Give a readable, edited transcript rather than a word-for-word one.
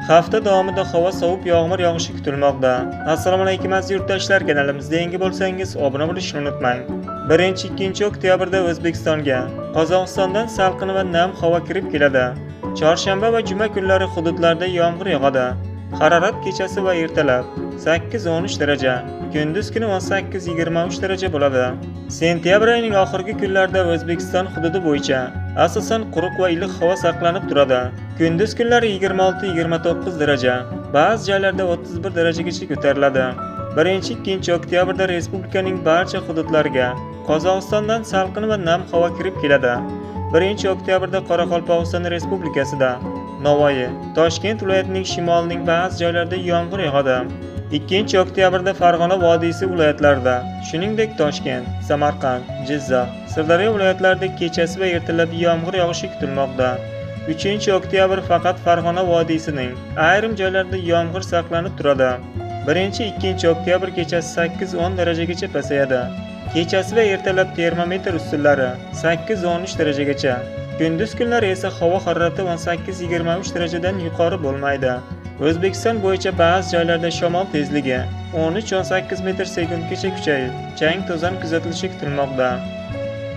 Hafta davomida havo sovib, yomg'ir yog'ishi kutilmoqda. Assalomu alaykum aziz yurtdoshlar, kanalimizga yangi bo'lsangiz obuna bo'lishni unutmang. 1-2 oktyabrda O'zbekistonga Qozog'istondan salqin va nam havo kirib keladi. Chorshanba va juma kunlari hududlarda yomg'ir yog'adi. Harorat kechasi va ertalab 8-13 daraja, kunduz kuni 18-23 daraja bo'ladi. Sentyabr oyining oxirgi kunlarida O'zbekiston hududi bo'yicha asosan quruq va iliq havo saqlanib turadi. Kunduz kunlari 26-29 daraja, ba'zi joylarda 31 darajagacha ko'tariladi. 1-2 oktyabrda respublikaning barcha hududlariga Qozog'istondan salqin va nam havo kirib keladi. 1 oktyabrda Qoraqalpog'iston Respublikasida, Navoiy, Toshkent viloyatining shimolining ba'zi joylarida yomg'ir yog'adi. 2 oktyabrda Farg'ona vodiysi viloyatlarida, shuningdek Toshkent, Samarqand, Jizzax, Sirdaryo viloyatlarida kechasi va ertalab yomg'ir yog'ishi kutilmoqda. 3 oktyabr faqat Farg'ona vodiysining ayrim joylarida yomg'ir saqlanib turadi. 1-2 oktyabr kechasi 8-10 darajagacha pasayadi. Kechasi va ertalab termometr ustunlari 8-13 darajagacha. Kunduz kunlari esa havo harorati 18-23 darajadan yuqori bo'lmaydi. O'zbekiston bo'yicha ba'zi joylarda shamol tezligi 13-18 metr sekundgacha kuchayib, chang to'zon kuzatilishi kutilmoqda.